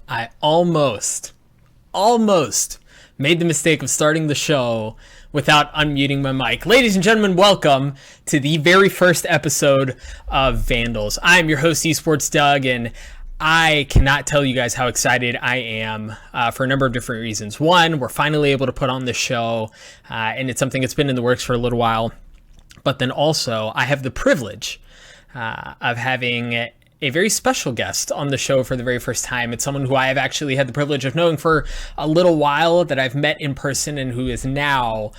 I almost made the mistake of starting the show without unmuting my mic. Ladies and gentlemen, welcome to the very first episode of Vandals. I am your host, Esports Doug, and I cannot tell you guys how excited I am for a number of different reasons. One, we're finally able to put on the show, and it's something that's been in the works for a little while. But then also, I have the privilege of having a very special guest on the show for the very first time. It's someone who I have actually had the privilege of knowing for a little while, that I've met in person, and who is now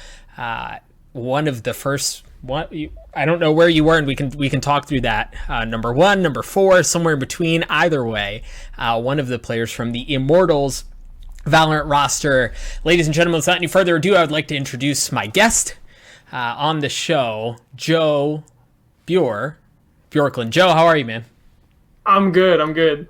one of the first. I don't know where you were, and we can talk through that. Number 1, number 4, somewhere in between. Either way, one of the players from the Immortals Valorant roster. Ladies and gentlemen, without any further ado, I would like to introduce my guest on the show, Bjorklund. Joe, how are you, man? I'm good.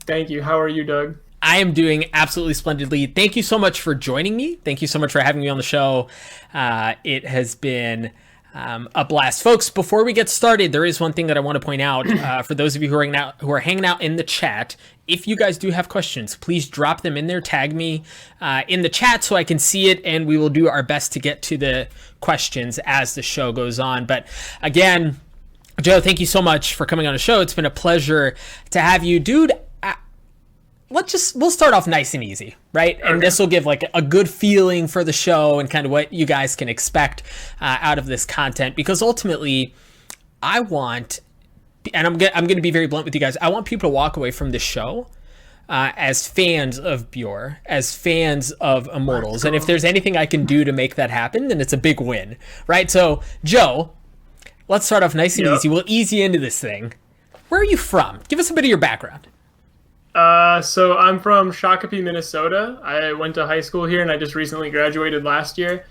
Thank you. How are you, Doug? I am doing absolutely splendidly. Thank you so much for joining me. Thank you so much for having me on the show. It has been a blast. Folks, before we get started, there is one thing that I want to point out. For those of you who are hanging out in the chat, if you guys do have questions, please drop them in there. Tag me in the chat so I can see it, and we will do our best to get to the questions as the show goes on. But again, Joe, thank you so much for coming on the show. It's been a pleasure to have you, dude. We'll start off nice and easy, right? And this will give like a good feeling for the show and kind of what you guys can expect out of this content. Because ultimately, I want, and I'm going to be very blunt with you guys, I want people to walk away from this show as fans of Bjor, as fans of Immortals. And if there's anything I can do to make that happen, then it's a big win, right? So, Joe, let's start off nice and easy. We'll ease you into this thing. Where are you from? Give us a bit of your background. So I'm from Shakopee, Minnesota. I went to high school here, and I just recently graduated last year.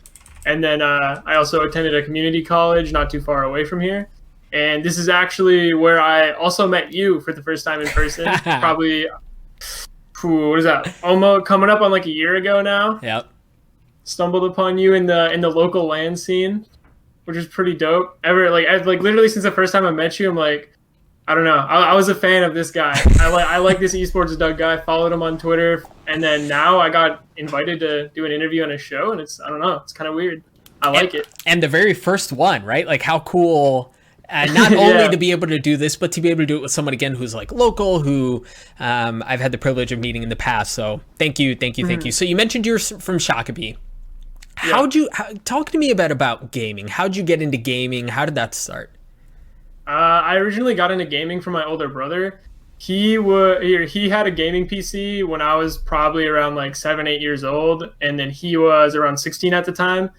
And then I also attended a community college not too far away from here. And this is actually where I also met you for the first time in person. Probably, what is that? Almost coming up on like a year ago now. Yep. Stumbled upon you in the local LAN scene, which is pretty dope. I've literally since the first time I met you, I'm like, I don't know. I was a fan of this guy. I like this Esports Doug guy. Followed him on Twitter, and then now I got invited to do an interview on a show, and it's it's kind of weird. I like it. And the very first one, right? Like how cool. Not only to be able to do this, but to be able to do it with someone again who's like local, who I've had the privilege of meeting in the past. So thank you. So you mentioned you're from Shakopee. Talk to me about gaming? How'd you get into gaming? How did that start? I originally got into gaming from my older brother. He had a gaming PC when I was probably around like 7-8 years old, and then he was around 16 at the time.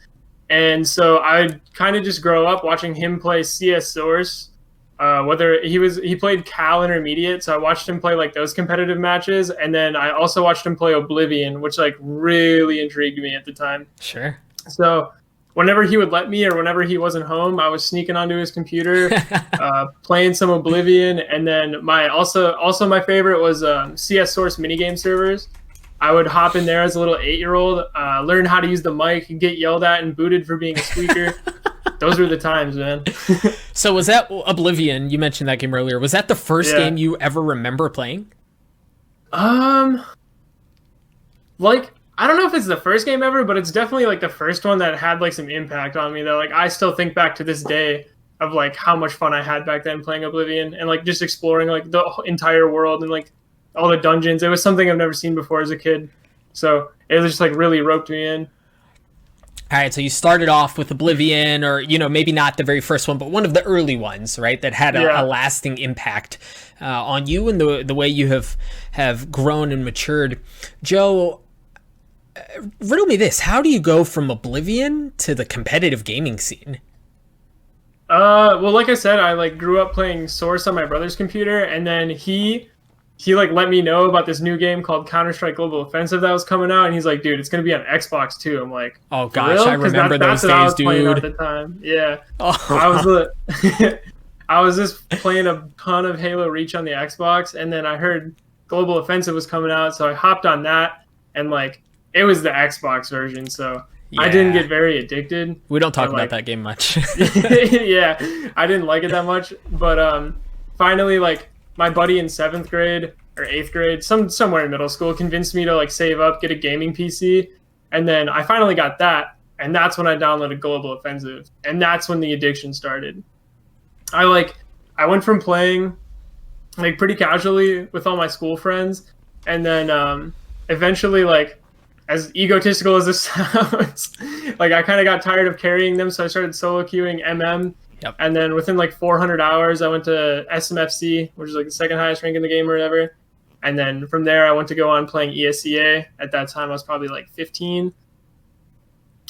And so I kind of just grow up watching him play CS Source. Whether he played Cal Intermediate, so I watched him play like those competitive matches, and then I also watched him play Oblivion, which like really intrigued me at the time. Sure. So whenever he would let me, or whenever he wasn't home, I was sneaking onto his computer, playing some Oblivion, and then my favorite was CS Source minigame servers. I would hop in there as a little 8-year-old, learn how to use the mic, and get yelled at and booted for being a squeaker. Those were the times, man. So was that Oblivion? You mentioned that game earlier. Was that the first game you ever remember playing? I don't know if it's the first game ever, but it's definitely like the first one that had like some impact on me that like I still think back to this day of like how much fun I had back then playing Oblivion and like just exploring like the entire world and like all the dungeons. It was something I've never seen before as a kid. So it just like really roped me in. All right, so you started off with Oblivion, or maybe not the very first one, but one of the early ones, right? That had a lasting impact on you and the way you have grown and matured. Joe, riddle me this: how do you go from Oblivion to the competitive gaming scene? Well, like I said, I like grew up playing Source on my brother's computer, and then he like let me know about this new game called Counter-Strike Global Offensive that was coming out, and he's like, dude, it's gonna be on Xbox too. I'm like, oh gosh, I remember those days, dude. At the time. Yeah. Oh. I was just playing a ton of Halo Reach on the Xbox, and then I heard Global Offensive was coming out, so I hopped on that, and like it was the Xbox version, so I didn't get very addicted. We don't talk about that game much. Yeah, I didn't like it that much, but finally, like my buddy in 7th grade or 8th grade, somewhere in middle school, convinced me to like save up, get a gaming PC, and then I finally got that, and that's when I downloaded Global Offensive, and that's when the addiction started. I went from playing like pretty casually with all my school friends, and then eventually, like, as egotistical as this sounds, like I kind of got tired of carrying them, so I started solo queuing MM. Yep. And then within like 400 hours, I went to SMFC, which is like the second highest rank in the game or whatever. And then from there, I went to go on playing ESEA. At that time, I was probably like 15.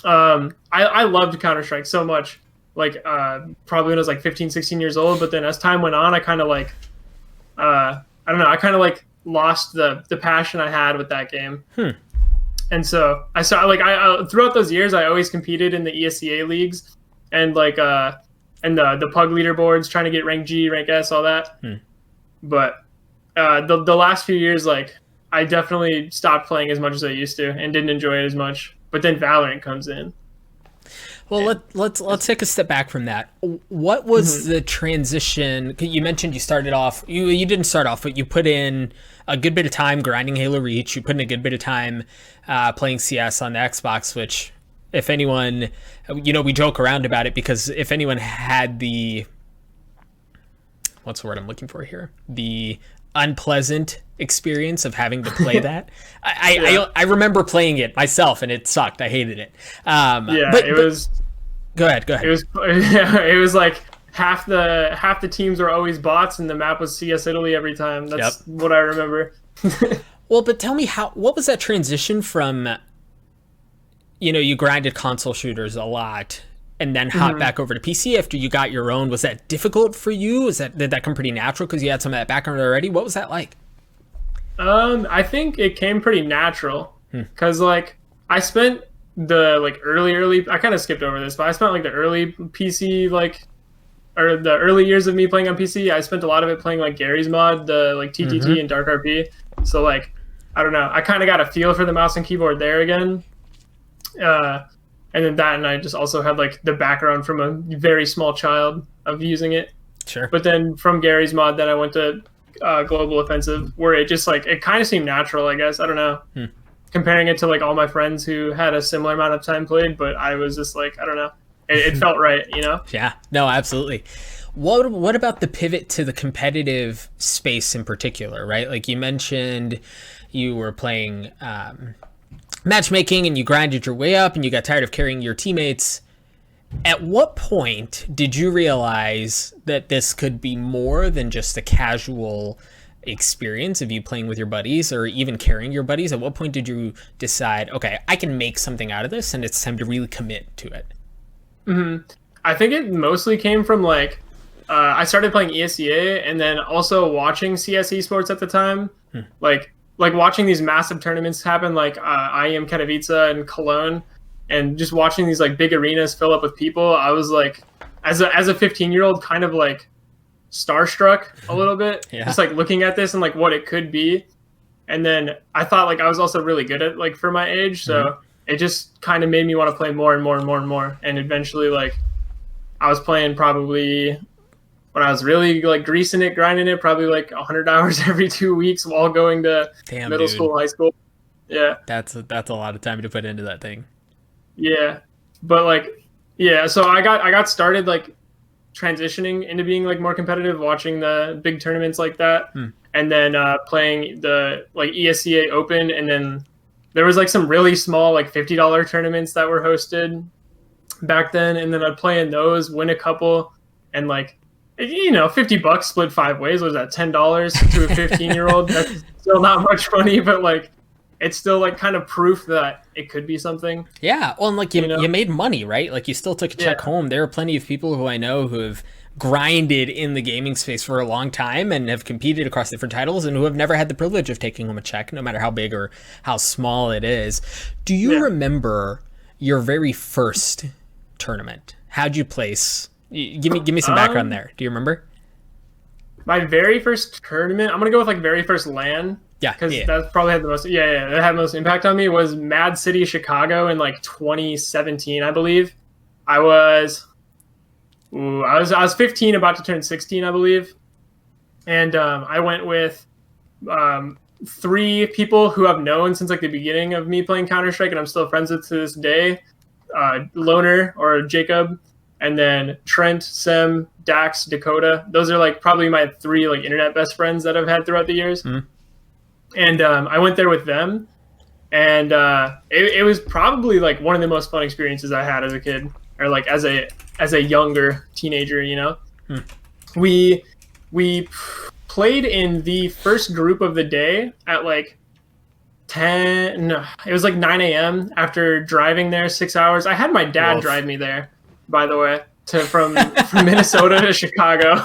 I loved Counter-Strike so much, like probably when I was like 15, 16 years old. But then as time went on, I kind of like, I don't know, I kind of like lost the passion I had with that game. And so I saw like I throughout those years, I always competed in the ESEA leagues and like and the pug leaderboards, trying to get rank G, rank S, all that. But the last few years, like I definitely stopped playing as much as I used to and didn't enjoy it as much. But then Valorant comes in. Well, let's take a step back from that. What was the transition? You mentioned you started off. You didn't start off, but you put in a good bit of time grinding Halo Reach. You put in a good bit of time playing CS on the Xbox, which, if anyone, we joke around about it because if anyone had the, what's the word I'm looking for here? The unpleasant experience of having to play that. I remember playing it myself and it sucked. I hated it. It was. Go ahead. It was like half the teams were always bots and the map was CS Italy every time. That's what I remember. Well, but tell me what was that transition from, you grinded console shooters a lot and then hopped back over to PC after you got your own. Was that difficult for you? Did that come pretty natural because you had some of that background already? What was that like? I think it came pretty natural because like I spent the like early I kind of skipped over this, but I spent like the early PC or the early years of me playing on PC. I spent a lot of it playing like Gary's mod, the like TTT and Dark RP. So like I don't know, I kind of got a feel for the mouse and keyboard there again. And then that, and I just also had like the background from a very small child of using it. Sure. But then from Gary's mod, then I went to Global Offensive, where it just like it kind of seemed natural, I guess. I don't know. Comparing it to like all my friends who had a similar amount of time played, but I was just like, I don't know. It felt right, Yeah. No, absolutely. What about the pivot to the competitive space in particular, right? Like you mentioned, you were playing matchmaking and you grinded your way up and you got tired of carrying your teammates. At what point did you realize that this could be more than just a casual experience of you playing with your buddies or even carrying your buddies? At what point did you decide, okay, I can make something out of this and it's time to really commit to it? I think it mostly came from like I started playing ESEA and then also watching CS esports at the time. Like watching these massive tournaments happen, like IEM Katowice and Cologne, and just watching these like big arenas fill up with people. I was like, as a 15-year-old, kind of like starstruck a little bit, just like looking at this and like what it could be. And then I thought like I was also really good at like for my age, so it just kind of made me want to play more and more and more and more. And eventually, like I was playing probably, when I was really like greasing it, grinding it, probably like 100 hours every 2 weeks while going to middle school, high school. Yeah. That's a lot of time to put into that thing. Yeah. But like, yeah, so I got started like transitioning into being like more competitive, watching the big tournaments like that. And then playing the like ESEA Open. And then there was like some really small, like $50 tournaments that were hosted back then. And then I'd play in those, win a couple, and like, $50 split 5 ways. Was that $10 to a 15-year-old? That's still not much money, but like it's still like kind of proof that it could be something. Yeah. Well, and like you made money, right? Like you still took a check home. There are plenty of people who I know who have grinded in the gaming space for a long time and have competed across different titles and who have never had the privilege of taking home a check, no matter how big or how small it is. Do you remember your very first tournament? How'd you place? Give me some background there. Do you remember? My very first tournament, I'm gonna go with like very first LAN. Yeah, because that's probably had the most. That had the most impact on me. Was Mad City Chicago in like 2017, I believe. I was 15, about to turn 16, I believe, and I went with three people who I've known since like the beginning of me playing Counter-Strike, and I'm still friends with to this day. Loner or Jacob, and then Trent, Sem, Dax, Dakota. Those are like probably my three like internet best friends that I've had throughout the years. And I went there with them, and it was probably like one of the most fun experiences I had as a kid, or like as a younger teenager. You know, we played in the first group of the day at like 10. No, it was like 9 a.m. after driving there 6 hours. I had my dad drive me there, by the way, from Minnesota to Chicago.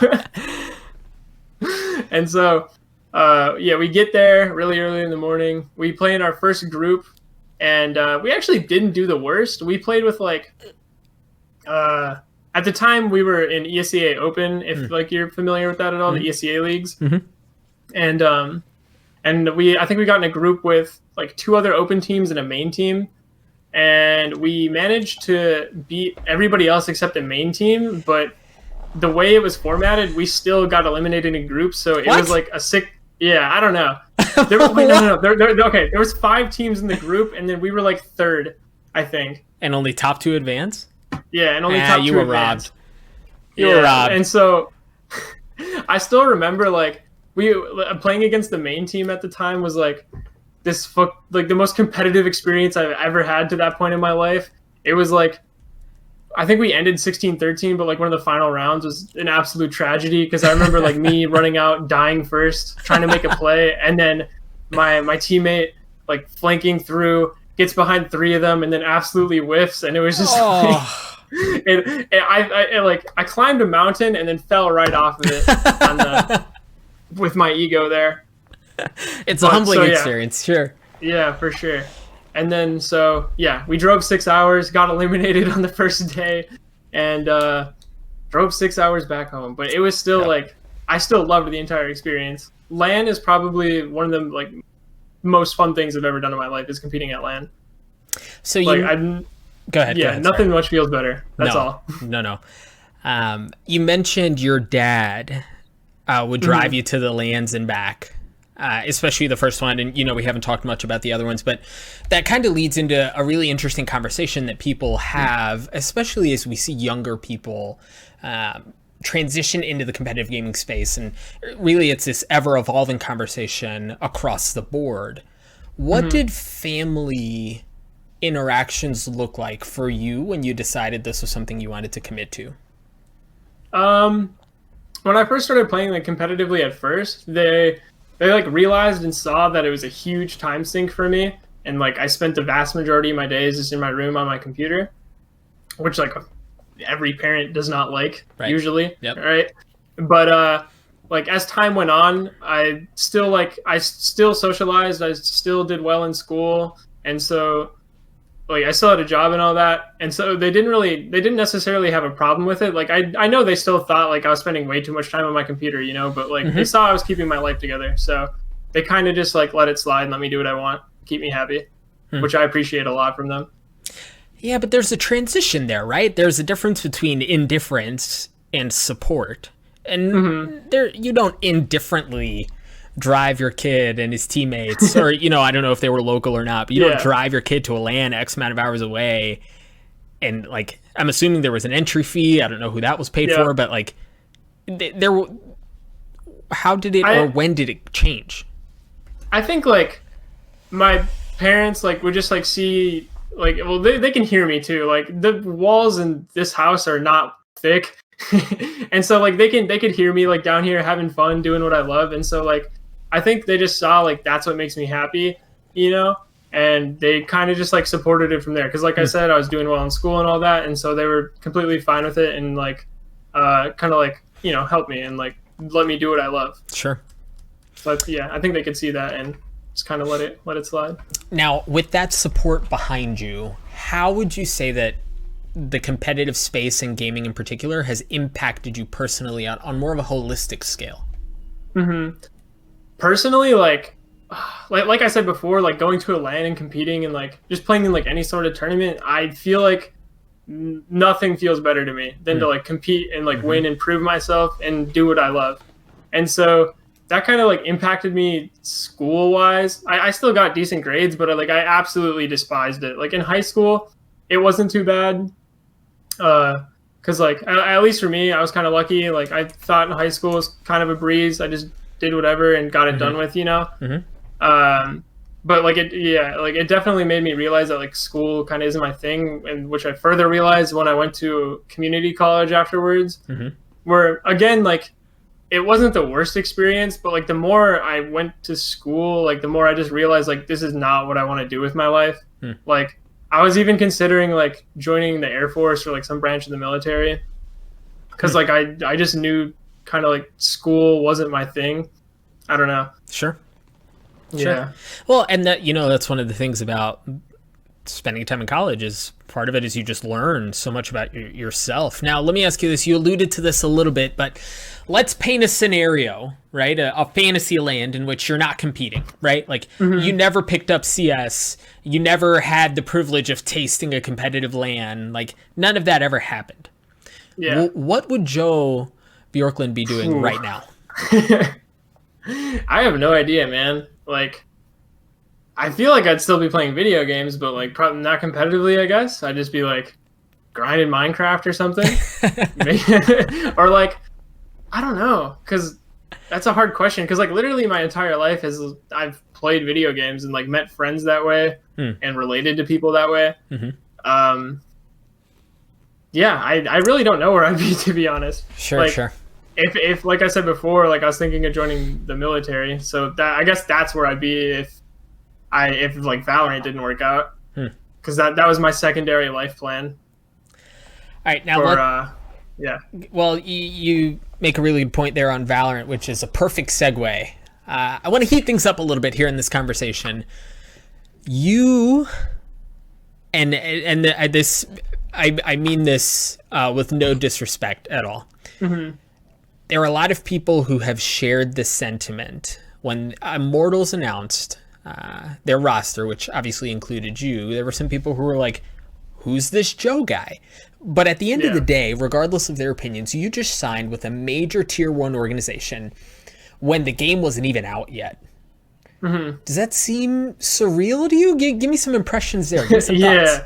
And so, we get there really early in the morning. We play in our first group, and we actually didn't do the worst. We played with like, at the time we were in ESEA Open, if like you're familiar with that at all, the ESEA leagues. And I think we got in a group with like two other open teams and a main team, and we managed to beat everybody else except the main team. But the way it was formatted, we still got eliminated in groups. So it was like a sick. Yeah, I don't know. There was 5 teams in the group, and then we were like third, I think. And only top 2 advance. Yeah, and only top 2 you were advance. robbed. You were robbed. And so I still remember like we playing against the main team at the time was like the most competitive experience I've ever had to that point in my life. It was like, I think we ended 16-13, but like one of the final rounds was an absolute tragedy, because I remember like me running out, dying first, trying to make a play, and then my teammate like flanking through, gets behind 3 of them, and then absolutely whiffs, and it was just I climbed a mountain and then fell right off of it with my ego there. It's a humbling experience, sure. Yeah, for sure. And then we drove 6 hours, got eliminated on the first day, and drove 6 hours back home. But it was still like, I still loved the entire experience. LAN is probably one of the like most fun things I've ever done in my life, is competing at LAN. So like, go ahead. Yeah, nothing much feels better. That's all. No. You mentioned your dad would drive you to the LANs and back. Especially the first one, and we haven't talked much about the other ones, but that kind of leads into a really interesting conversation that people have, especially as we see younger people transition into the competitive gaming space. And really, it's this ever-evolving conversation across the board. What did family interactions look like for you when you decided this was something you wanted to commit to? When I first started playing like competitively at first, they like realized and saw that it was a huge time sink for me, and like I spent the vast majority of my days just in my room on my computer, which like every parent does not like usually. Right. But like as time went on, I still socialized, I still did well in school, and so like I still had a job and all that, and so they didn't necessarily have a problem with it. Like I know they still thought like I was spending way too much time on my computer, but like they saw I was keeping my life together, so they kind of just like let it slide and let me do what I want, keep me happy, which I appreciate a lot from them. Yeah, but there's a transition there, right? There's a difference between indifference and support, and there you don't indifferently drive your kid and his teammates, or I don't know if they were local or not, but you don't drive your kid to a LAN X amount of hours away, and like I'm assuming there was an entry fee. I don't know who that was paid for, but like how did it or when did it change? I think like my parents like would just like see like, well, they can hear me too, like the walls in this house are not thick and so like they could hear me like down here having fun doing what I love, and so like I think they just saw like that's what makes me happy, and they kind of just like supported it from there, because like I said, I was doing well in school and all that, and so they were completely fine with it, and like kind of like help me and like let me do what I love. Sure. But I think they could see that and just kind of let it slide. Now, with that support behind you, how would you say that the competitive space and gaming in particular has impacted you personally on more of a holistic scale? Personally, like I said before, like going to a LAN and competing and like just playing in like any sort of tournament, I feel like nothing feels better to me than to like compete and like win and prove myself and do what I love. And so that kind of like impacted me school wise. I still got decent grades, but like I absolutely despised it. Like in high school, it wasn't too bad. Because like at least for me, I was kind of lucky. Like I thought in high school was kind of a breeze. I just did whatever and got it done with, you know. But like it definitely made me realize that like school kind of isn't my thing, and which I further realized when I went to community college afterwards, where again like it wasn't the worst experience, but like the more I went to school, like the more I just realized like this is not what I want to do with my life. Like I was even considering like joining the Air Force or like some branch of the military, because like I just knew kind of like school wasn't my thing. I don't know. Sure. Yeah. Well, and that, you know, that's one of the things about spending time in college is part of it is you just learn so much about yourself. Now, let me ask you this. You alluded to this a little bit, but let's paint a scenario, right? A fantasy land in which you're not competing, right? Like you never picked up CS. You never had the privilege of tasting a competitive LAN. Like none of that ever happened. Yeah. What would Joe Bjorklund be doing right now? I have no idea, man. Like, I feel like I'd still be playing video games, but like probably not competitively, I guess. I'd just be like grinding Minecraft or something. Or like, I don't know, because that's a hard question. Because like literally my entire life I've played video games and like met friends that way and related to people that way. Yeah, I really don't know where I'd be, to be honest. Sure, like, sure. If like I said before, like I was thinking of joining the military, so that I guess that's where I'd be if like Valorant didn't work out, because that was my secondary life plan. All right, now yeah. Well, you make a really good point there on Valorant, which is a perfect segue. I want to heat things up a little bit here in this conversation. You and this, I mean this with no disrespect at all. There are a lot of people who have shared this sentiment when Immortals announced their roster, which obviously included you. There were some people who were like, who's this Joe guy? But at the end of the day, regardless of their opinions, you just signed with a major tier 1 organization when the game wasn't even out yet. Does that seem surreal to you? Give me some impressions there. Give me some thoughts.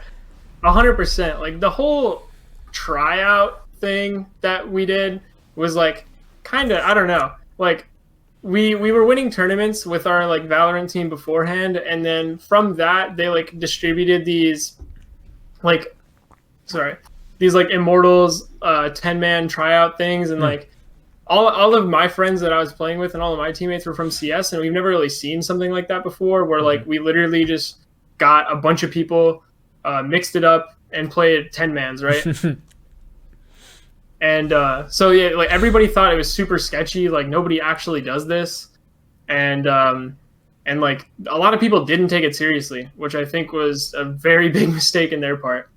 100%. Like the whole tryout thing that we did was like kind of, I don't know, like we were winning tournaments with our like Valorant team beforehand, and then from that they like distributed these like Immortals 10-man tryout things, and like all of my friends that I was playing with and all of my teammates were from CS, and we've never really seen something like that before, where like we literally just got a bunch of people, mixed it up and played 10-mans, right? And so yeah, like everybody thought it was super sketchy, like nobody actually does this, and like a lot of people didn't take it seriously, which I think was a very big mistake in their part.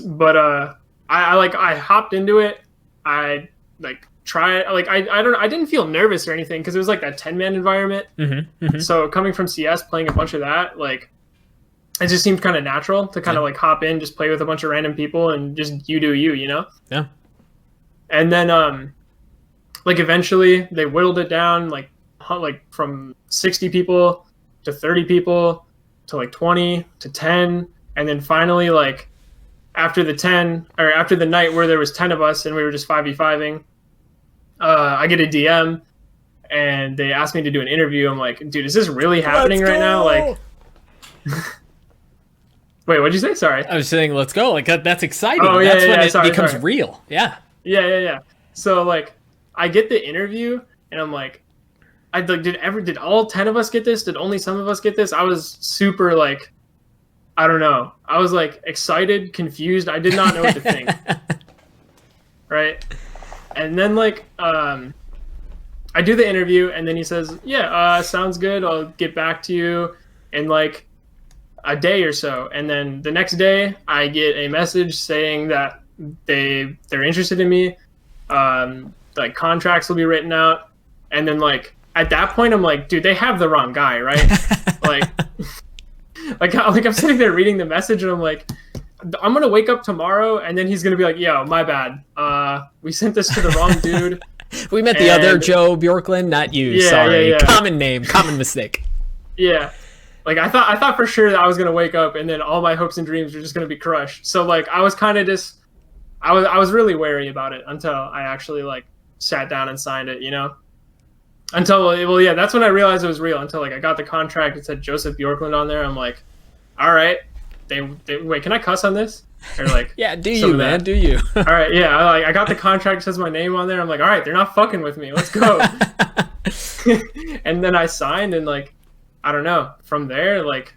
But I hopped into it. I like tried, like I didn't feel nervous or anything because it was like that 10-man environment. So coming from CS, playing a bunch of that, like it just seemed kind of natural to kind of like hop in, just play with a bunch of random people and just you do you, you know? Yeah. And then, like eventually they whittled it down, like from 60 people to 30 people to like 20 to 10, and then finally, like after the night where there was 10 of us and we were just 5v5ing, I get a DM and they asked me to do an interview. I'm like, dude, is this really happening right now? Like, wait, what'd you say? Sorry, I was saying, let's go. Like that's exciting. Oh, that's when it becomes sorry. real. Yeah. Yeah. So like, I get the interview, and I'm like, did all 10 of us get this? Did only some of us get this? I was super like, I don't know. I was like excited, confused. I did not know what to think. Right. And then like, I do the interview, and then he says, yeah, sounds good. I'll get back to you in like a day or so. And then the next day I get a message saying that they're interested in me, like contracts will be written out, and then like at that point I'm like, dude, they have the wrong guy, right? like I'm sitting there reading the message, and I'm like, I'm gonna wake up tomorrow and then he's gonna be like, yo, my bad, we sent this to the wrong dude. We met the other Joe Bjorklund, not you. Yeah, Sorry. yeah. Common name, common mistake. Yeah. Like I thought for sure that I was gonna wake up and then all my hopes and dreams were just gonna be crushed. So like I was kind of just I was really wary about it until I actually like sat down and signed it, you know. Until well, yeah, that's when I realized it was real. Until like I got the contract, it said Joseph Bjorklund on there. I'm like, all right, they wait, can I cuss on this? Or like, yeah, do you, man? Do you? All right, yeah, I got the contract, says my name on there. I'm like, all right, they're not fucking with me. Let's go. And then I signed, and like, I don't know. From there, like,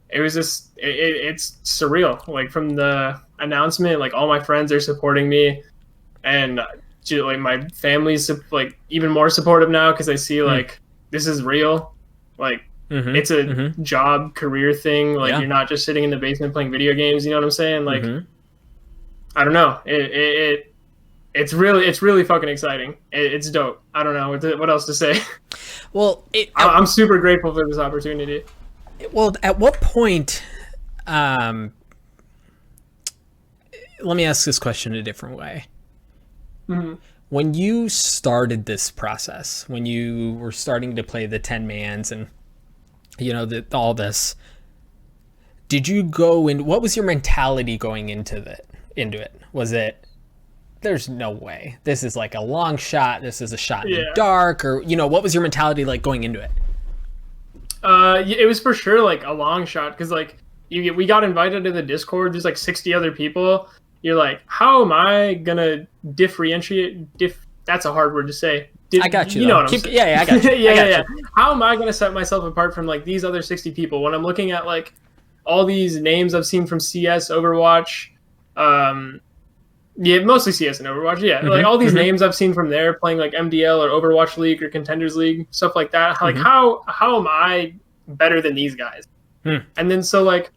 it was just it's surreal. Like from the announcement, like all my friends are supporting me, and like my family's like even more supportive now because they see like this is real. Like it's a job career thing. Like you're not just sitting in the basement playing video games. You know what I'm saying? Like I don't know. It's really fucking exciting. It's dope. I don't know what else to say. Well, I'm super grateful for this opportunity. Well, at what point? Let me ask this question a different way. When you started this process, when you were starting to play the 10 mans and you know all this, did you go in? What was your mentality going into it? Was it, there's no way, this is like a long shot, this is a shot in the dark, or you know, what was your mentality like going into it? It was for sure like a long shot because like we got invited to the Discord. There's like 60 other people. You're like, how am I gonna differentiate? That's a hard word to say. I got you. You know what I'm saying? Yeah, I got you. yeah. How am I gonna set myself apart from like these other 60 people when I'm looking at like all these names I've seen from CS, Overwatch, mostly CS and Overwatch. Yeah, like all these names I've seen from there playing like MDL or Overwatch League or Contenders League, stuff like that. Like how am I better than these guys? And then so like,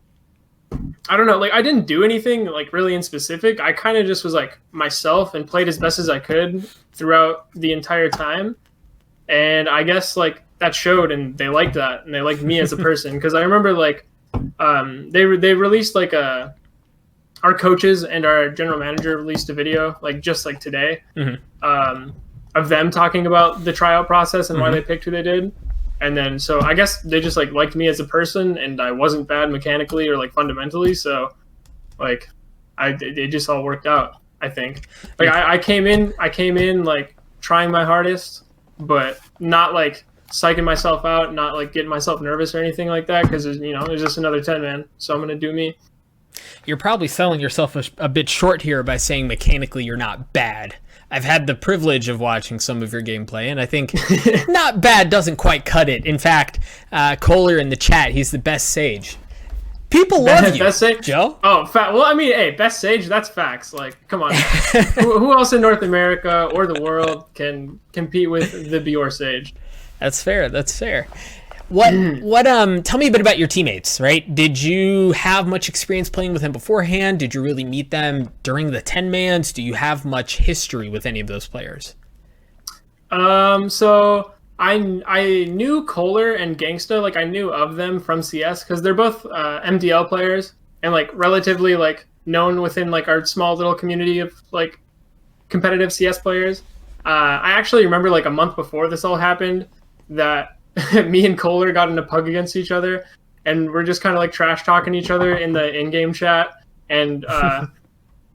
I don't know, like I didn't do anything like really in specific. I kind of just was like myself and played as best as I could throughout the entire time. And I guess like that showed, and they liked that, and they liked me as a person. Because I remember like they released like our coaches and our general manager released a video like just like today of them talking about the tryout process and why they picked who they did. And then, so I guess they just like liked me as a person, and I wasn't bad mechanically or like fundamentally. So, like, it just all worked out. I think. Like, I came in like trying my hardest, but not like psyching myself out, not like getting myself nervous or anything like that. Because there's just another 10 man, so I'm gonna do me. You're probably selling yourself a bit short here by saying mechanically you're not bad. I've had the privilege of watching some of your gameplay, and I think not bad doesn't quite cut it. In fact, Kohler in the chat, he's the best Sage. People love you, best Sage? Joe. Oh, well, I mean, hey, best Sage, that's facts. Like, come on. who else in North America or the world can compete with the Bjor Sage? That's fair. That's fair. What tell me a bit about your teammates, right? Did you have much experience playing with them beforehand? Did you really meet them during the 10 mans? Do you have much history with any of those players? So I knew Kohler and Gangsta, like I knew of them from CS because they're both MDL players and like relatively like known within like our small little community of like competitive CS players. I actually remember like a month before this all happened that me and Kohler got in a pug against each other, and we're just kind of like trash talking each other in the in-game chat, and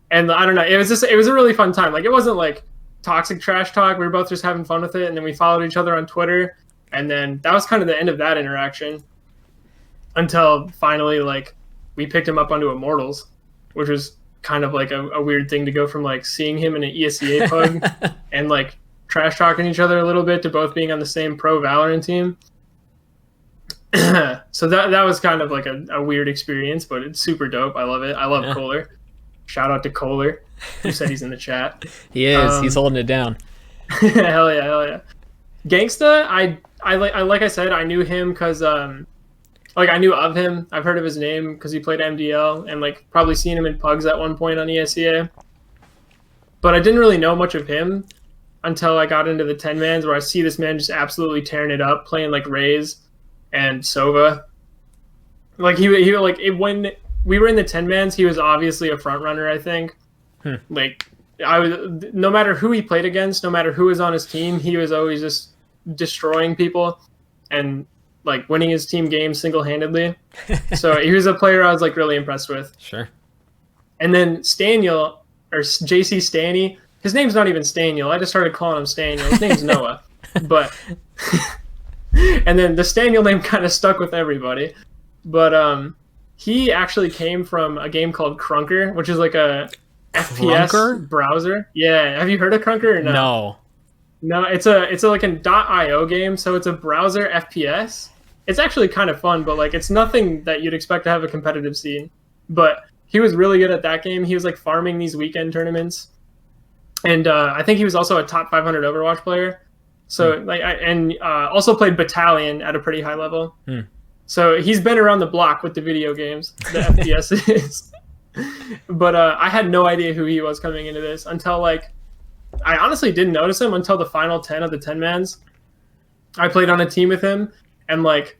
and I don't know, it was a really fun time. Like it wasn't like toxic trash talk. We were both just having fun with it, and then we followed each other on Twitter, and then that was kind of the end of that interaction until finally like we picked him up onto Immortals, which was kind of like a weird thing to go from like seeing him in an ESEA pug and like trash talking each other a little bit to both being on the same pro Valorant team. So that was kind of like a weird experience, but it's super dope. I love it. I love Kohler. Shout out to Kohler, who said he's in the chat. He is. He's holding it down. Hell yeah. Gangsta, I like I said, I knew him because like I knew of him. I've heard of his name because he played MDL and like probably seen him in pugs at one point on ESEA. But I didn't really know much of him until I got into the 10 mans, where I see this man just absolutely tearing it up, playing like Raze and Sova. Like he like when we were in the 10 mans, he was obviously a front runner, I think. Like no matter who he played against, no matter who was on his team, he was always just destroying people and like winning his team games single-handedly. So he was a player I was like really impressed with. Sure. And then Staniel, or JC Stanny, his name's not even Staniel. I just started calling him Staniel. His name's Noah. But and then the Staniel name kind of stuck with everybody. But he actually came from a game called Krunker, which is like a FPS browser. Yeah, have you heard of Krunker or no? No, it's like an .io game, so it's a browser FPS. It's actually kind of fun, but like it's nothing that you'd expect to have a competitive scene. But he was really good at that game. He was like farming these weekend tournaments, and I think he was also a top 500 Overwatch player. So also played Battalion at a pretty high level. So he's been around the block with the video games, the FPS is. But I had no idea who he was coming into this until like I honestly didn't notice him until the final 10 of the 10-mans. I played on a team with him, and like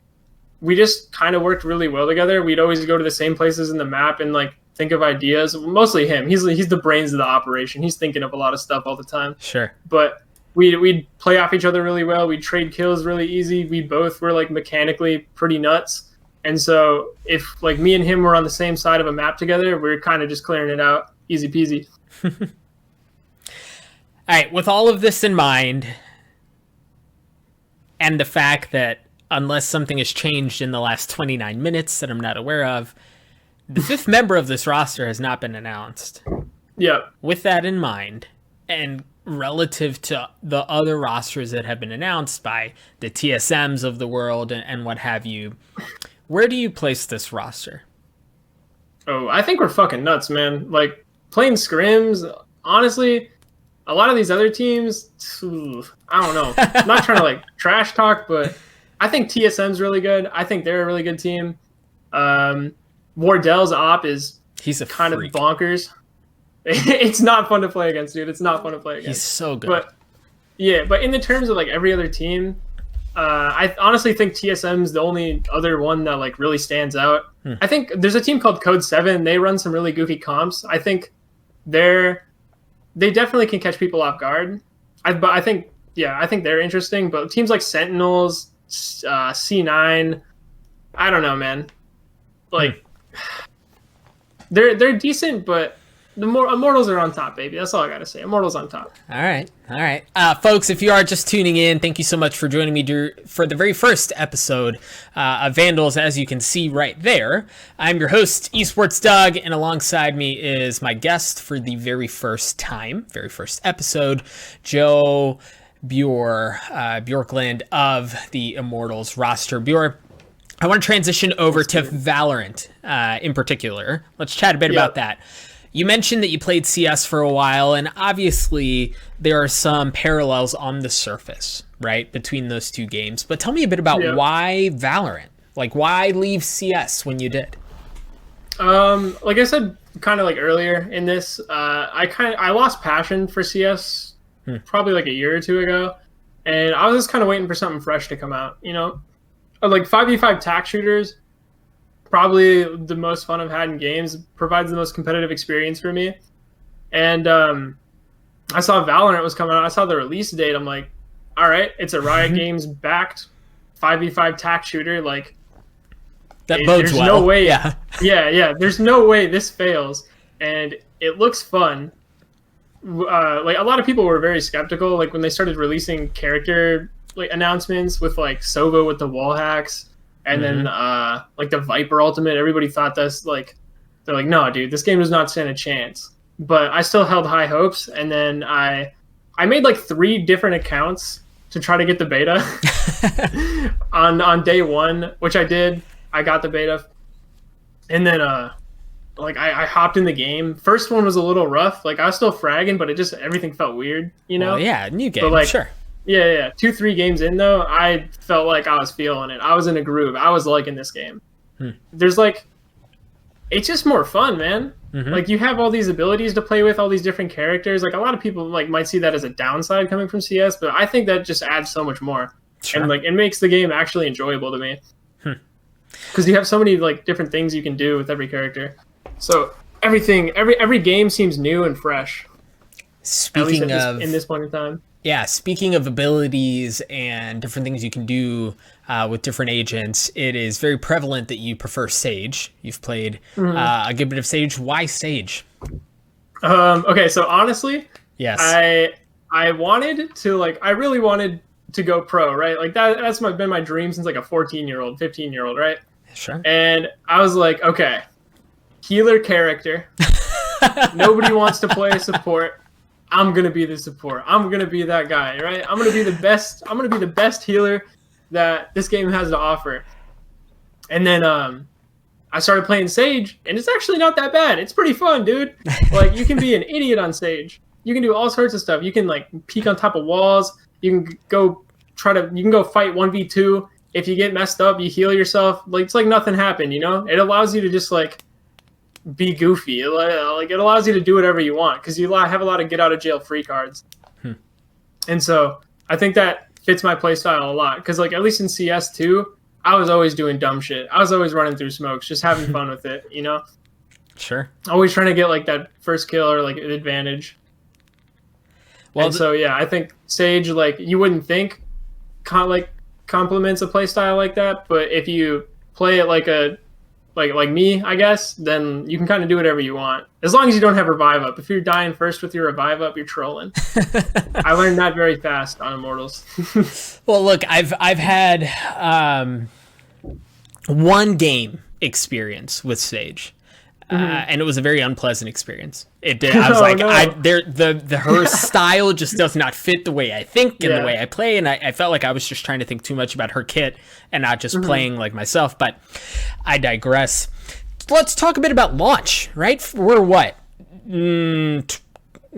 we just kind of worked really well together. We'd always go to the same places in the map and like think of ideas. Mostly him. He's the brains of the operation. He's thinking of a lot of stuff all the time. Sure. But we'd play off each other really well. We'd trade kills really easy. We both were like mechanically pretty nuts. And so if like me and him were on the same side of a map together, we're kind of just clearing it out. Easy peasy. All right, with all of this in mind, and the fact that unless something has changed in the last 29 minutes that I'm not aware of, the fifth member of this roster has not been announced. Yeah. With that in mind, and relative to the other rosters that have been announced by the TSMs of the world and what have you, where do you place this roster? Oh, I think we're fucking nuts, man. Like, playing scrims, honestly, a lot of these other teams, I don't know. I'm not trying to, like, trash talk, but I think TSM's really good. I think they're a really good team. Wardell's op he's kind freak. Of bonkers. It's not fun to play against, dude. It's not fun to play against. He's so good. But in the terms of, like, every other team, I honestly think TSM's the only other one that like really stands out. I think there's a team called Code 7. They run some really goofy comps. I think they definitely can catch people off guard. I think they're interesting. But teams like Sentinels, C9, I don't know, man. Like they're decent, but the Immortals are on top, baby. That's all I gotta say. Immortals on top. All right. Folks, if you are just tuning in, thank you so much for joining me for the very first episode of Vandals, as you can see right there. I'm your host, Esports Doug, and alongside me is my guest for the very first episode, Joe Bjorklund of the Immortals roster. Bjor, I want to transition over to Valorant in particular. Let's chat a bit about that. You mentioned that you played CS for a while, and obviously there are some parallels on the surface, right, between those two games. But tell me a bit about why Valorant? Like, why leave CS when you did? Like I said, kind of like earlier in this, I lost passion for CS probably like a year or two ago, and I was just kind of waiting for something fresh to come out, you know? Like 5v5 tac shooters, probably the most fun I've had in games, provides the most competitive experience for me. And I saw Valorant was coming out. I saw the release date. I'm like, all right, it's a Riot Games backed 5v5 tac shooter. Like, that bodes well. No way. Yeah. There's no way this fails. And it looks fun. Like, a lot of people were very skeptical. Like, when they started releasing character like announcements with like Sova with the wall hacks. And then, like, the Viper Ultimate, everybody thought that's, like, they're like, no, dude, this game does not stand a chance. But I still held high hopes, and then I made, like, 3 different accounts to try to get the beta on day 1, which I did. I got the beta. And then, like, I hopped in the game. First one was a little rough. Like, I was still fragging, but everything felt weird, you know? Well, yeah, new game, but, like, sure. Yeah. 2-3 games in, though, I felt like I was feeling it. I was in a groove. I was liking this game. There's, like, it's just more fun, man. Like, you have all these abilities to play with, all these different characters. Like, a lot of people, like, might see that as a downside coming from CS, but I think that just adds so much more. Sure. And, like, it makes the game actually enjoyable to me. Because you have so many, like, different things you can do with every character. So, every game seems new and fresh. at least Speaking of in this point in time. Yeah, speaking of abilities and different things you can do with different agents, it is very prevalent that you prefer Sage. You've played a good bit of Sage. Why Sage? Okay, so honestly, Yes. I wanted to I really wanted to go pro, right? Like that's been my dream since like a 14-year-old, 15-year-old, right? Sure. And I was like, okay, healer character. Nobody wants to play support. I'm gonna be the support. I'm gonna be that guy, right? I'm gonna be the best. I'm gonna be the best healer that this game has to offer. And then I started playing Sage, and it's actually not that bad. It's pretty fun, dude. Like you can be an idiot on Sage. You can do all sorts of stuff. You can like peek on top of walls. You can go fight 1v2. If you get messed up, you heal yourself. Like it's like nothing happened, you know? It allows you to just like be goofy. It allows you to do whatever you want because you have a lot of get out of jail free cards. And so I think that fits my playstyle a lot because like at least in CS2, I was always doing dumb shit. I was always running through smokes, just having fun with it, you know? Sure. Always trying to get like that first kill or like an advantage. Well, and so yeah, I think Sage, like you wouldn't think complements a playstyle like that, but if you play it like me, I guess, then you can kind of do whatever you want. As long as you don't have revive up. If you're dying first with your revive up, you're trolling. I learned that very fast on Immortals. Well, look, I've had one game experience with Sage. And it was a very unpleasant experience. It did. I was her style just does not fit the way I think and the way I play, and I felt like I was just trying to think too much about her kit and not just playing like myself. But I digress. Let's talk a bit about launch. Right? We're what?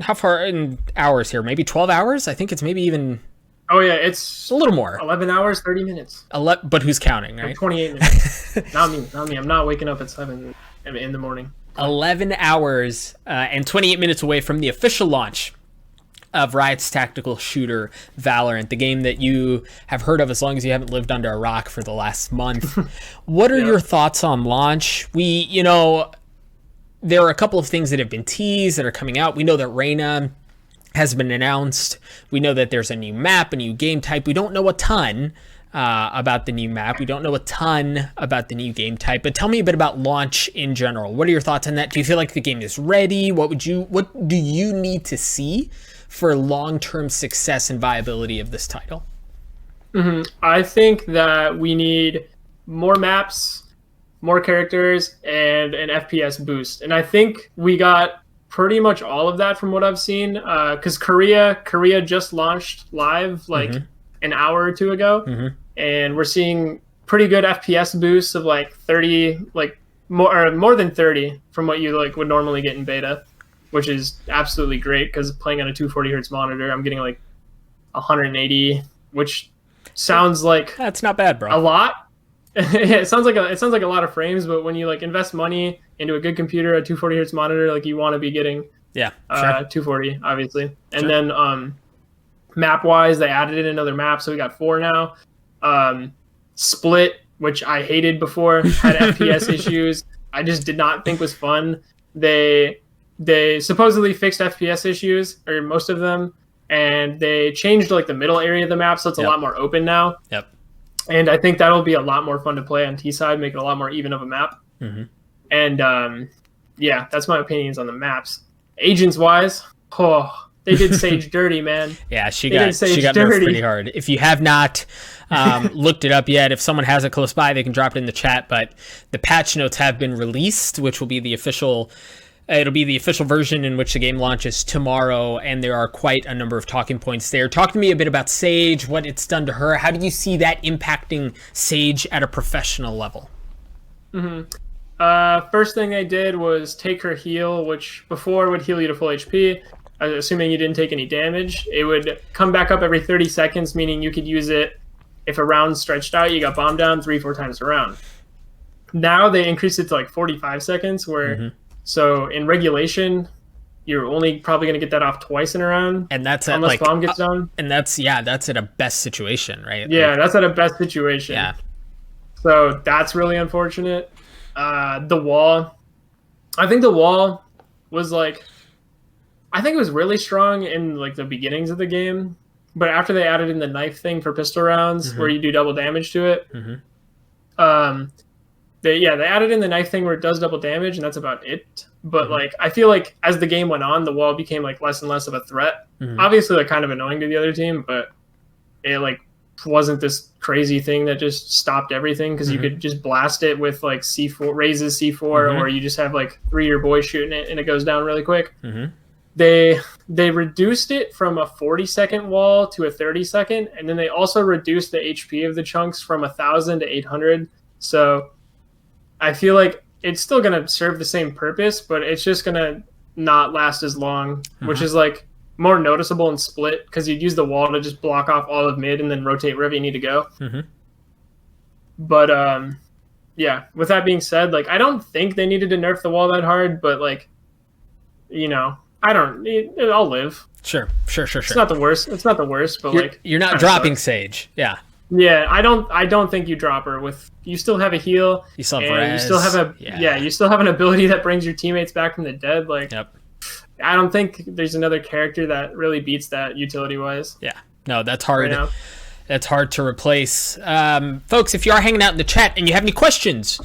How far in hours here? Maybe 12 hours? I think it's maybe even. Oh yeah, it's a little more. 11 hours, 30 minutes. But who's counting? Right? 28 minutes. Not me. I'm not waking up at 7 in the morning. 11 hours and 28 minutes away from the official launch of Riot's tactical shooter Valorant, the game that you have heard of as long as you haven't lived under a rock for the last month. What are your thoughts on launch? There are a couple of things that have been teased that are coming out. We know that Reyna has been announced. We know that there's a new map, a new game type. We don't know a ton about the new map. We don't know a ton about the new game type, but tell me a bit about launch in general. What are your thoughts on that? Do you feel like the game is ready? What do you need to see for long-term success and viability of this title? I think that we need more maps, more characters, and an FPS boost. And I think we got pretty much all of that from what I've seen. Because Korea just launched live an hour or two ago. And we're seeing pretty good FPS boosts of like 30, like more than 30 from what you like would normally get in beta, which is absolutely great because playing on a 240 hertz monitor, I'm getting like 180, which sounds like that's not bad, bro. A lot. It sounds like a lot of frames, but when you like invest money into a good computer, a 240 hertz monitor, like you want to be getting 240 obviously. And then map wise, they added in another map, so we got 4 now. Split, which I hated before, had FPS issues. I just did not think was fun. They supposedly fixed FPS issues, or most of them, and they changed like the middle area of the map, so it's a lot more open now. And I think that'll be a lot more fun to play on T side, make it a lot more even of a map. And that's my opinions on the maps. Agents wise, they did Sage dirty, man. Yeah, she got nerfed pretty hard. If you have not looked it up yet, if someone has it close by, they can drop it in the chat. But the patch notes have been released, which will be the official. It'll be the official version in which the game launches tomorrow, and there are quite a number of talking points there. Talk to me a bit about Sage, what it's done to her. How do you see that impacting Sage at a professional level? First thing they did was take her heal, which before would heal you to full HP. Assuming you didn't take any damage, it would come back up every 30 seconds, meaning you could use it if a round stretched out, you got bombed down 3-4 times a round. Now they increased it to like 45 seconds, where so in regulation, you're only probably going to get that off twice in a round, and that's unless bomb gets down. And that's at a best situation, right? Yeah, that's at a best situation. Yeah. So that's really unfortunate. The wall, I think the wall was like I think it was really strong in like the beginnings of the game, but after they added in the knife thing for pistol rounds, where you do double damage to it, they added in the knife thing where it does double damage, and that's about it. But like, I feel like as the game went on, the wall became like less and less of a threat. Obviously, like kind of annoying to the other team, but it like wasn't this crazy thing that just stopped everything, because you could just blast it with like C4 raises C4, or you just have like 3 of your boys shooting it and it goes down really quick. They reduced it from a 40-second wall to a 30-second, and then they also reduced the HP of the chunks from 1,000 to 800. So I feel like it's still gonna serve the same purpose, but it's just gonna not last as long, which is like more noticeable in split, because you'd use the wall to just block off all of mid and then rotate wherever you need to go. But yeah, with that being said, like I don't think they needed to nerf the wall that hard, but like, you know, I'll live. Sure. It's not the worst. But you're not dropping Sage. Yeah. Yeah, I don't think you drop her with. You still have a heal. You still have res. You still have you still have an ability that brings your teammates back from the dead. Like, I don't think there's another character that really beats that utility wise. Yeah, no, that's hard. Right, that's hard to replace. Folks, if you are hanging out in the chat and you have any questions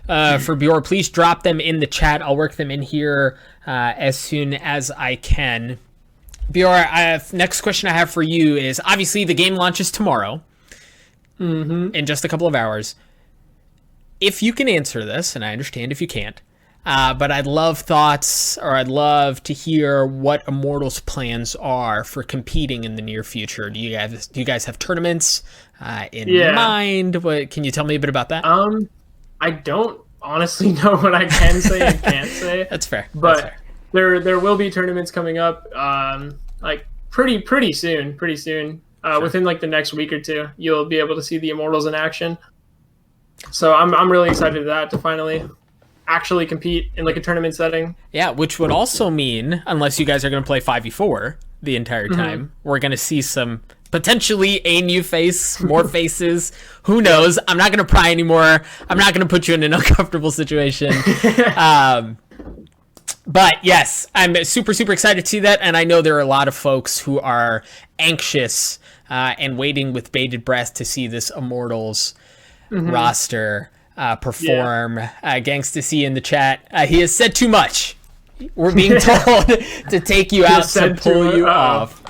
for Bjor, please drop them in the chat. I'll work them in here as soon as I can. Bjor, next question I have for you is, obviously the game launches tomorrow. In just a couple of hours. If you can answer this, and I understand if you can't, but I'd love thoughts, or I'd love to hear what Immortals' plans are for competing in the near future. Do you guys have tournaments in mind? What can you tell me a bit about that? I don't honestly know what I can say and can't say. That's fair. But there will be tournaments coming up, like pretty soon. Within like the next week or two, you'll be able to see the Immortals in action. So I'm really excited for that, to finally actually compete in like a tournament setting. Yeah, which would also mean, unless you guys are going to play 5v4 the entire time, we're going to see some potentially a new face, more faces. Who knows? I'm not going to pry anymore. I'm not going to put you in an uncomfortable situation. But yes, I'm super excited to see that, and I know there are a lot of folks who are anxious and waiting with bated breath to see this Immortals roster perform. Gangs to see in the chat. He has said too much. We're being told to take you out to pull you off.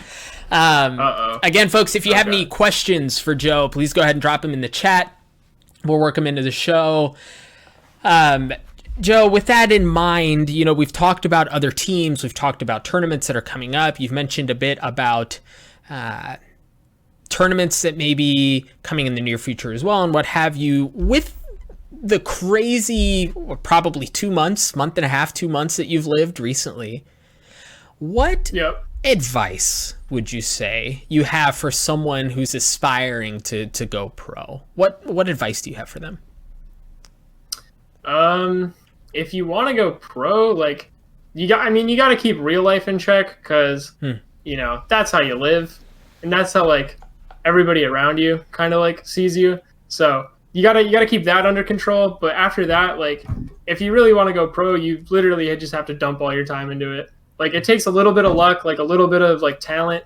Again, folks, if you have any questions for Joe, please go ahead and drop them in the chat. We'll work them into the show. Joe, with that in mind, you know, we've talked about other teams. We've talked about tournaments that are coming up. You've mentioned a bit about tournaments that may be coming in the near future as well, and what have you. With the crazy, probably 2 months, month and a half, 2 months that you've lived recently, what advice would you say you have for someone who's aspiring to go pro? What advice do you have for them? If you want to go pro, like you got to keep real life in check, because you know, that's how you live, and that's how like everybody around you kind of like sees you. So you gotta keep that under control. But after that, like if you really want to go pro, you literally just have to dump all your time into it. Like it takes a little bit of luck, like a little bit of like talent,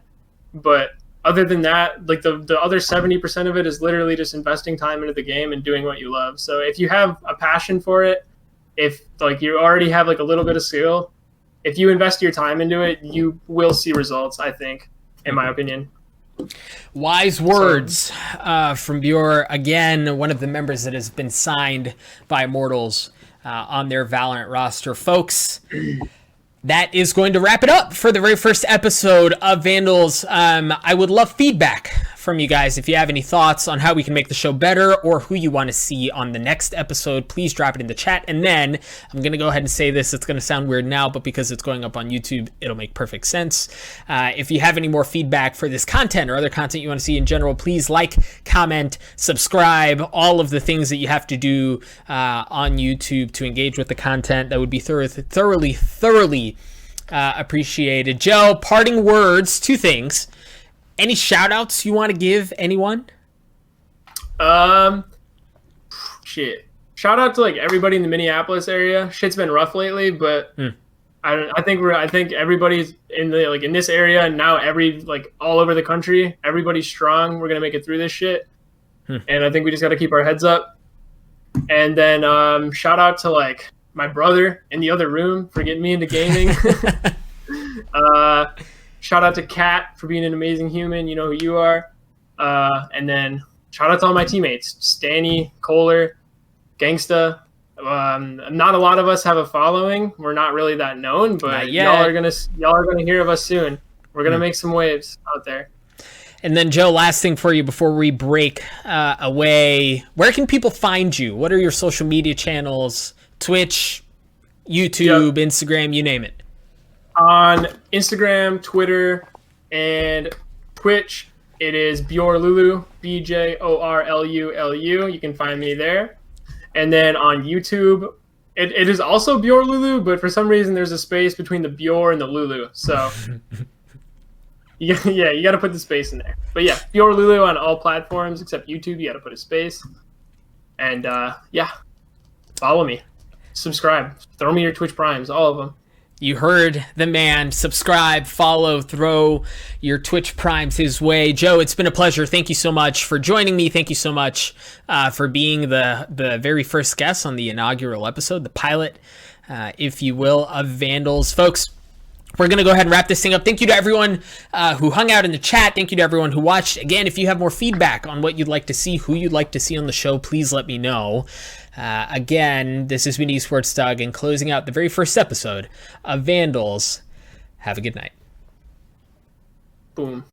but other than that, like the other 70% of it is literally just investing time into the game and doing what you love. So if you have a passion for it, if like you already have like a little bit of skill, if you invest your time into it, you will see results, I think, in my opinion. Wise words from Bjor, again, one of the members that has been signed by Immortals on their Valorant roster. Folks, that is going to wrap it up for the very first episode of Vandals. I would love feedback from you guys. If you have any thoughts on how we can make the show better, or who you want to see on the next episode, please drop it in the chat. And then I'm going to go ahead and say this. It's going to sound weird now, but because it's going up on YouTube, it'll make perfect sense. If you have any more feedback for this content or other content you want to see in general, please like, comment, subscribe, all of the things that you have to do on YouTube to engage with the content. That would be thoroughly appreciated. Joe, parting words, 2 things. Any shout outs you want to give anyone? Shit. Shout out to like everybody in the Minneapolis area. Shit's been rough lately, but I think everybody's in the in this area and now all over the country. Everybody's strong. We're gonna make it through this shit. And I think we just got to keep our heads up. And then shout out to my brother in the other room for getting me into gaming. Shout out to Kat for being an amazing human. You know who you are. And then shout out to all my teammates, Stanny, Kohler, Gangsta. Not a lot of us have a following. We're not really that known, but y'all are gonna hear of us soon. We're gonna make some waves out there. And then Joe, last thing for you before we break away, where can people find you? What are your social media channels? Twitch, YouTube, Instagram, you name it. On Instagram, Twitter, and Twitch, it is Bjorlulu, BJORLULU. You can find me there. And then on YouTube, it is also Bjorlulu, but for some reason there's a space between the Bjor and the Lulu. So you got to put the space in there. But yeah, Bjorlulu on all platforms except YouTube. You got to put a space. And follow me, subscribe, throw me your Twitch Primes, all of them. You heard the man. Subscribe, follow, throw your Twitch Primes his way. Joe, it's been a pleasure. Thank you so much for joining me. Thank you so much for being the very first guest on the inaugural episode, the pilot, if you will, of Vandals. Folks, we're going to go ahead and wrap this thing up. Thank you to everyone who hung out in the chat. Thank you to everyone who watched. Again, if you have more feedback on what you'd like to see, who you'd like to see on the show, please let me know. Again, this has been Esports Doug, and closing out the very first episode of Vandals. Have a good night. Boom.